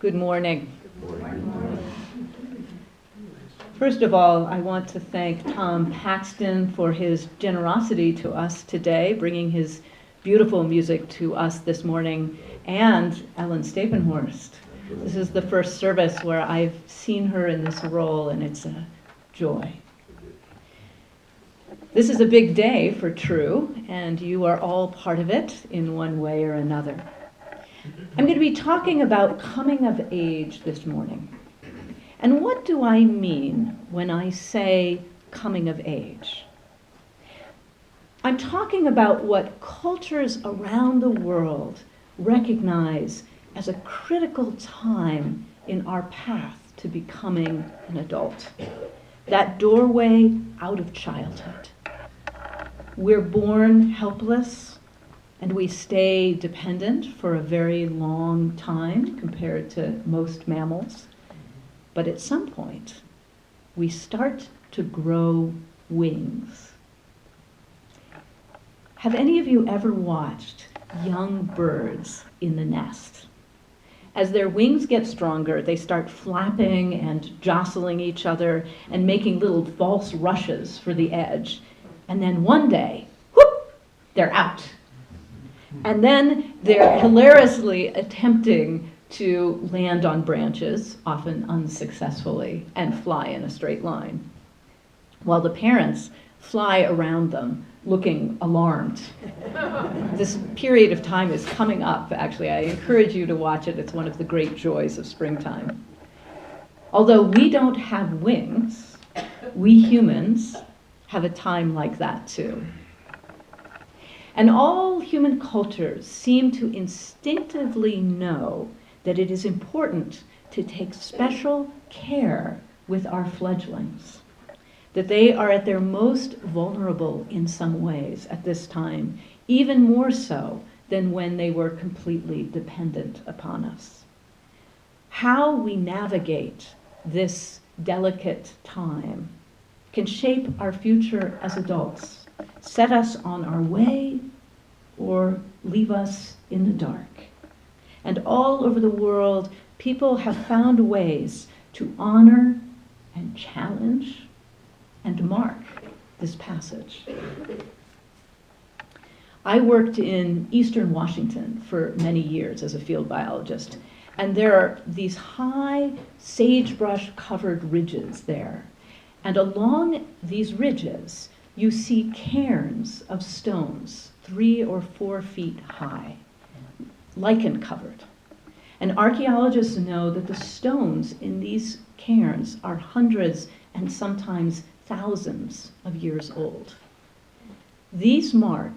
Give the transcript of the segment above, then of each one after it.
Good morning. First of all, I want to thank Tom Paxton for his generosity to us today, bringing his beautiful music to us this morning, and Ellen Stapenhorst. This is the first service where I've seen her in this role, and it's a joy. This is a big day for TRUU, and you are all part of it in one way or another. I'm going to be talking about coming of age this morning. And what do I mean when I say coming of age? I'm talking about what cultures around the world recognize as a critical time in our path to becoming an adult. That doorway out of childhood. We're born helpless, and we stay dependent for a very long time compared to most mammals. But at some point, we start to grow wings. Have any of you ever watched young birds in the nest? As their wings get stronger, they start flapping and jostling each other and making little false rushes for the edge. And then one day, whoop, they're out. And then they're hilariously attempting to land on branches, often unsuccessfully, and fly in a straight line, while the parents fly around them, looking alarmed. This period of time is coming up, actually. I encourage you to watch it. It's one of the great joys of springtime. Although we don't have wings, we humans have a time like that too. And all human cultures seem to instinctively know that it is important to take special care with our fledglings, that they are at their most vulnerable in some ways at this time, even more so than when they were completely dependent upon us. How we navigate this delicate time can shape our future as adults, set us on our way, or leave us in the dark. And all over the world, people have found ways to honor and challenge and mark this passage. I worked in eastern Washington for many years as a field biologist, and there are these high sagebrush-covered ridges there. And along these ridges, you see cairns of stones, 3 or 4 feet high, lichen covered. And archaeologists know that the stones in these cairns are hundreds and sometimes thousands of years old. These mark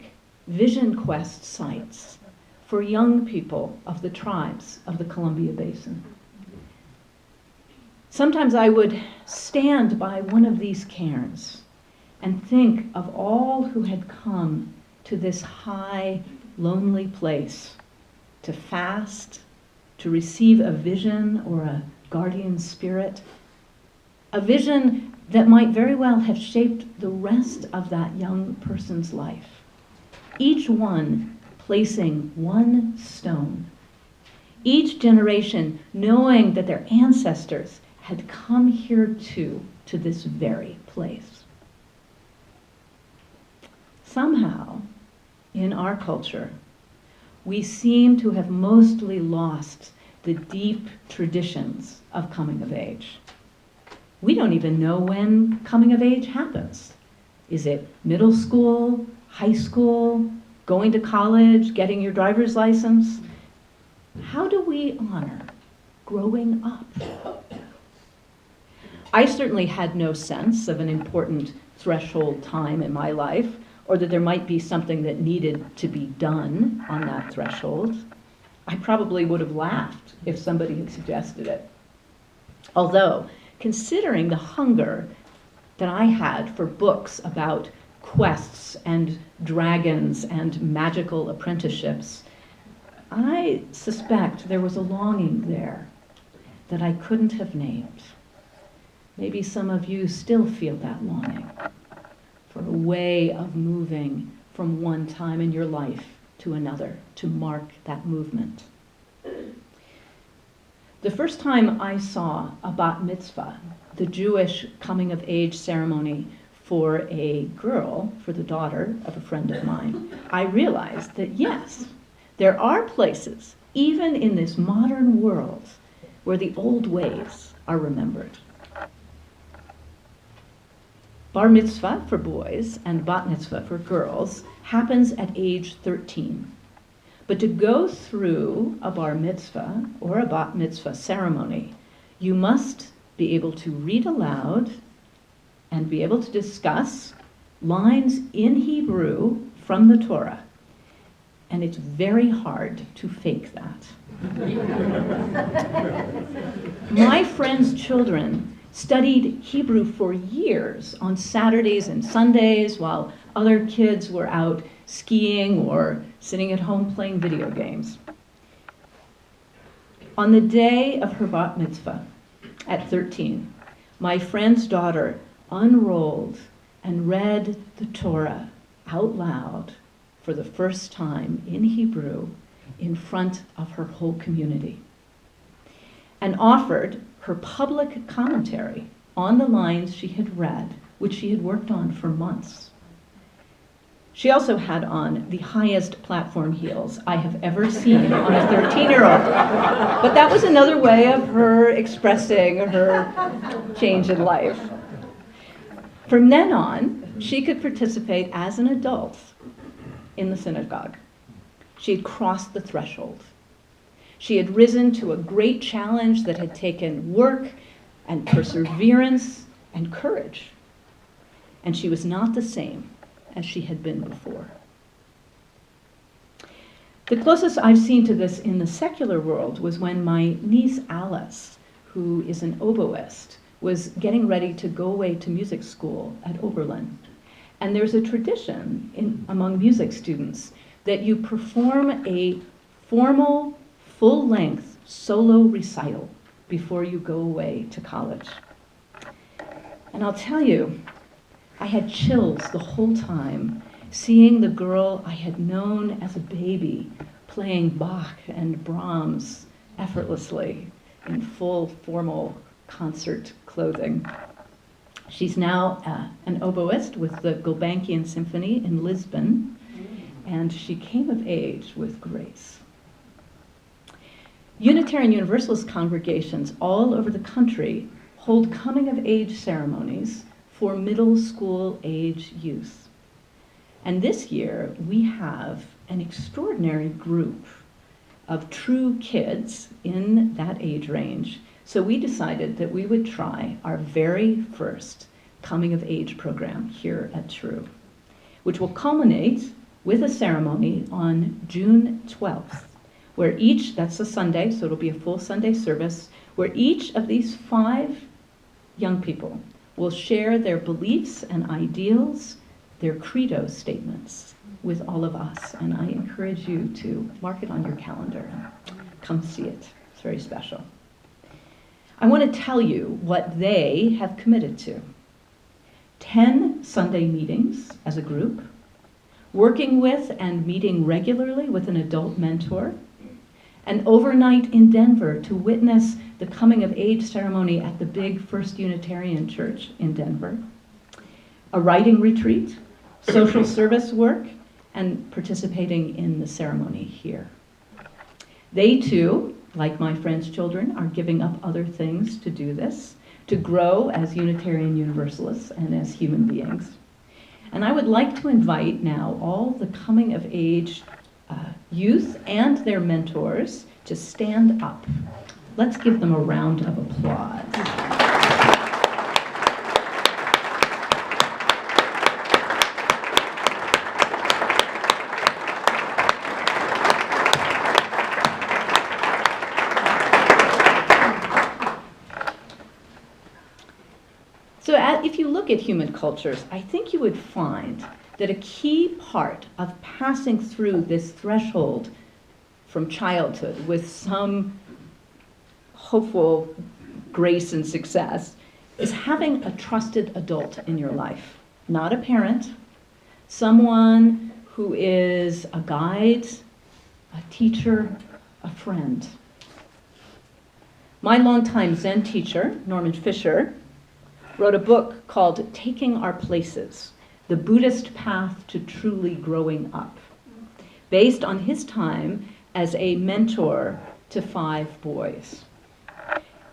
vision quest sites for young people of the tribes of the Columbia Basin. Sometimes I would stand by one of these cairns and think of all who had come to this high, lonely place to fast, to receive a vision or a guardian spirit, a vision that might very well have shaped the rest of that young person's life, each one placing one stone, each generation knowing that their ancestors had come here too, to this very place. Somehow, in our culture, we seem to have mostly lost the deep traditions of coming of age. We don't even know when coming of age happens. Is it middle school, high school, going to college, getting your driver's license? How do we honor growing up? I certainly had no sense of an important threshold time in my life, or that there might be something that needed to be done on that threshold. I probably would have laughed if somebody had suggested it. Although, considering the hunger that I had for books about quests and dragons and magical apprenticeships, I suspect there was a longing there that I couldn't have named. Maybe some of you still feel that longing for a way of moving from one time in your life to another, to mark that movement. The first time I saw a bat mitzvah, the Jewish coming-of-age ceremony for a girl, for the daughter of a friend of mine, I realized that yes, there are places, even in this modern world, where the old ways are remembered. Bar mitzvah for boys and bat mitzvah for girls happens at age 13. But to go through a bar mitzvah or a bat mitzvah ceremony, you must be able to read aloud and be able to discuss lines in Hebrew from the Torah. And it's very hard to fake that. My friends' children studied Hebrew for years on Saturdays and Sundays while other kids were out skiing or sitting at home playing video games. On the day of her bat mitzvah, at 13, my friend's daughter unrolled and read the Torah out loud for the first time in Hebrew in front of her whole community, and offered her public commentary on the lines she had read, which she had worked on for months. She also had on the highest platform heels I have ever seen on a 13-year-old. But that was another way of her expressing her change in life. From then on, she could participate as an adult in the synagogue. She had crossed the threshold. She had risen to a great challenge that had taken work and perseverance and courage. And she was not the same as she had been before. The closest I've seen to this in the secular world was when my niece Alice, who is an oboist, was getting ready to go away to music school at Oberlin. And there's a tradition among music students that you perform a formal, full-length solo recital before you go away to college. And I'll tell you, I had chills the whole time seeing the girl I had known as a baby playing Bach and Brahms effortlessly in full formal concert clothing. She's now an oboist with the Gulbenkian Symphony in Lisbon, and she came of age with grace. Unitarian Universalist congregations all over the country hold coming-of-age ceremonies for middle school age youth. And this year, we have an extraordinary group of TRUU kids in that age range. So we decided that we would try our very first coming-of-age program here at TRUU, which will culminate with a ceremony on June 12th, where that's a Sunday, so it'll be a full Sunday service, where each of these 5 young people will share their beliefs and ideals, their credo statements with all of us. And I encourage you to mark it on your calendar and come see it. It's very special. I want to tell you what they have committed to. 10 Sunday meetings as a group, working with and meeting regularly with an adult mentor, an overnight in Denver to witness the coming-of-age ceremony at the big First Unitarian Church in Denver, a writing retreat, social service work, and participating in the ceremony here. They too, like my friends' children, are giving up other things to do this, to grow as Unitarian Universalists and as human beings. And I would like to invite now all the coming-of-age youth and their mentors to stand up. Let's give them a round of applause. So if you look at human cultures, I think you would find that a key part of passing through this threshold from childhood with some hopeful grace and success is having a trusted adult in your life. Not a parent, someone who is a guide, a teacher, a friend. My longtime Zen teacher, Norman Fisher, wrote a book called Taking Our Places, The Buddhist Path to Truly Growing Up, based on his time as a mentor to 5 boys.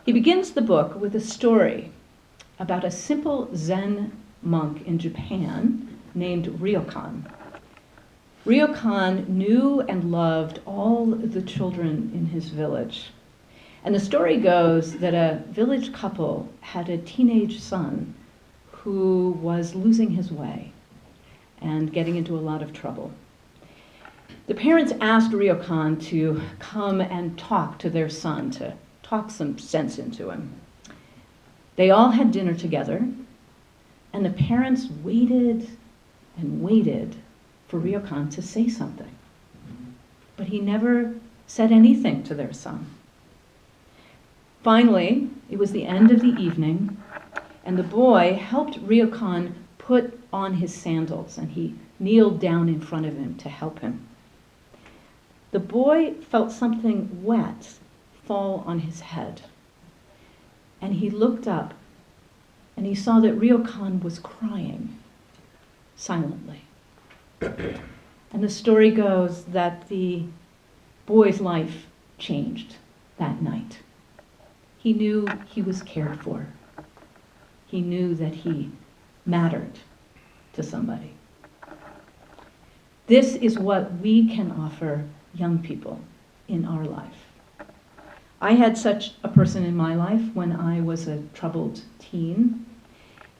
He begins the book with a story about a simple Zen monk in Japan named Ryokan. Ryokan knew and loved all the children in his village. And the story goes that a village couple had a teenage son who was losing his way and getting into a lot of trouble. The parents asked Ryokan to come and talk to their son, to talk some sense into him. They all had dinner together, and the parents waited and waited for Ryokan to say something. But he never said anything to their son. Finally, it was the end of the evening, and the boy helped Ryokan put on his sandals, and he kneeled down in front of him to help him. The boy felt something wet fall on his head, and he looked up, and he saw that Ryokan was crying silently. And the story goes that the boy's life changed that night. He knew he was cared for. He knew that he mattered to somebody. This is what we can offer young people in our life. I had such a person in my life when I was a troubled teen,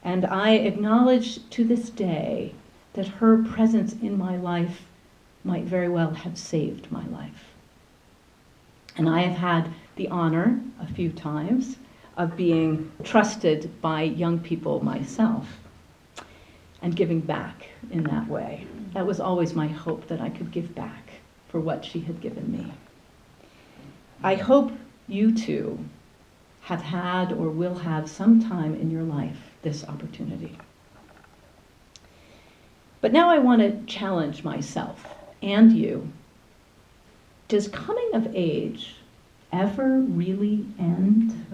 and I acknowledge to this day that her presence in my life might very well have saved my life. And I have had the honor a few times of being trusted by young people myself and giving back in that way. That was always my hope, that I could give back for what she had given me. I hope you too have had or will have sometime in your life this opportunity. But now I want to challenge myself and you. Does coming of age ever really end?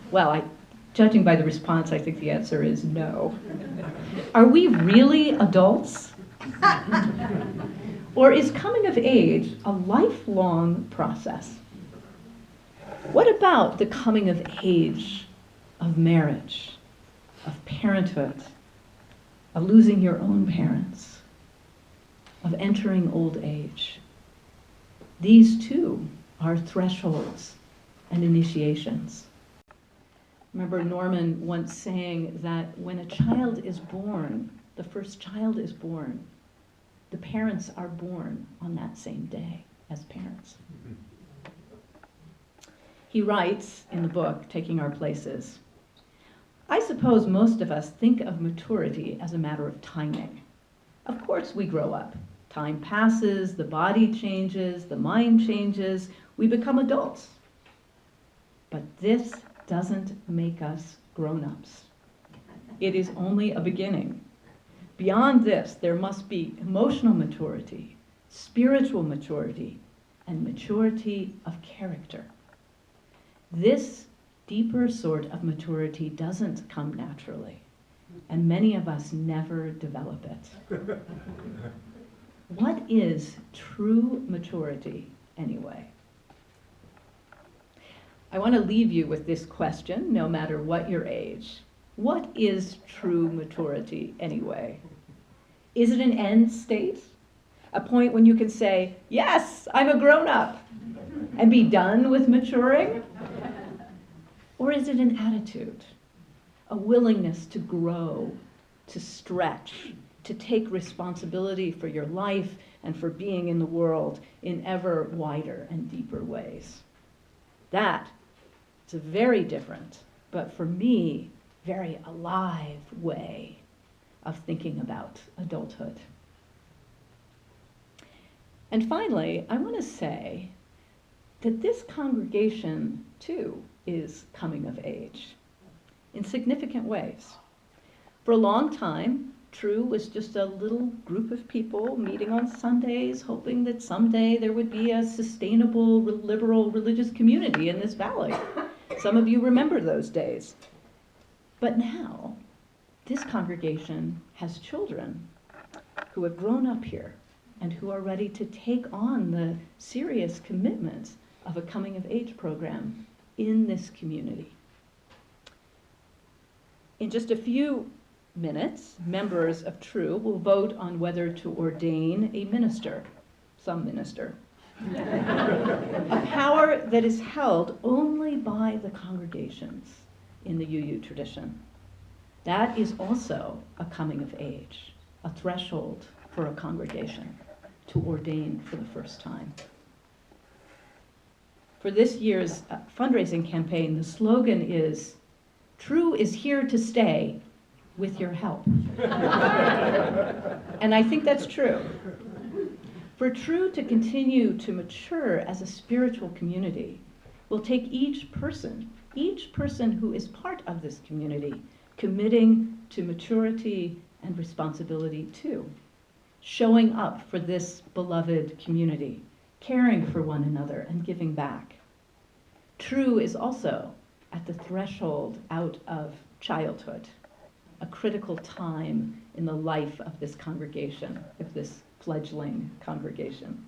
Well, judging by the response, I think the answer is no. Are we really adults? Or is coming of age a lifelong process? What about the coming of age of marriage, of parenthood, of losing your own parents, of entering old age? These too are thresholds and initiations. Remember Norman once saying that when a child is born, the first child is born, the parents are born on that same day as parents. He writes in the book, Taking Our Places, I suppose most of us think of maturity as a matter of timing. Of course we grow up. Time passes, the body changes, the mind changes, we become adults. But this doesn't make us grown-ups. It is only a beginning. Beyond this, there must be emotional maturity, spiritual maturity, and maturity of character. This deeper sort of maturity doesn't come naturally, and many of us never develop it. What is true maturity anyway? I want to leave you with this question, no matter what your age. What is true maturity anyway? Is it an end state? A point when you can say, yes, I'm a grown-up, and be done with maturing? Or is it an attitude, a willingness to grow, to stretch, to take responsibility for your life and for being in the world in ever wider and deeper ways? That is a very different, but for me, very alive way of thinking about adulthood. And finally, I want to say that this congregation, too, is coming of age in significant ways. For a long time, TRUU was just a little group of people meeting on Sundays, hoping that someday there would be a sustainable, liberal religious community in this valley. Some of you remember those days. But now, this congregation has children who have grown up here and who are ready to take on the serious commitments of a coming-of-age program in this community. In just a few minutes, members of TRUU will vote on whether to ordain a minister, some minister, a power that is held only by the congregations in the UU tradition. That is also a coming of age, a threshold for a congregation to ordain for the first time. For this year's fundraising campaign, the slogan is, "TRUU is here to stay with your help." And I think that's true. For TRUU to continue to mature as a spiritual community will take each person who is part of this community, committing to maturity and responsibility too, showing up for this beloved community, caring for one another and giving back. TRUU is also at the threshold out of childhood, a critical time in the life of this congregation, of this fledgling congregation.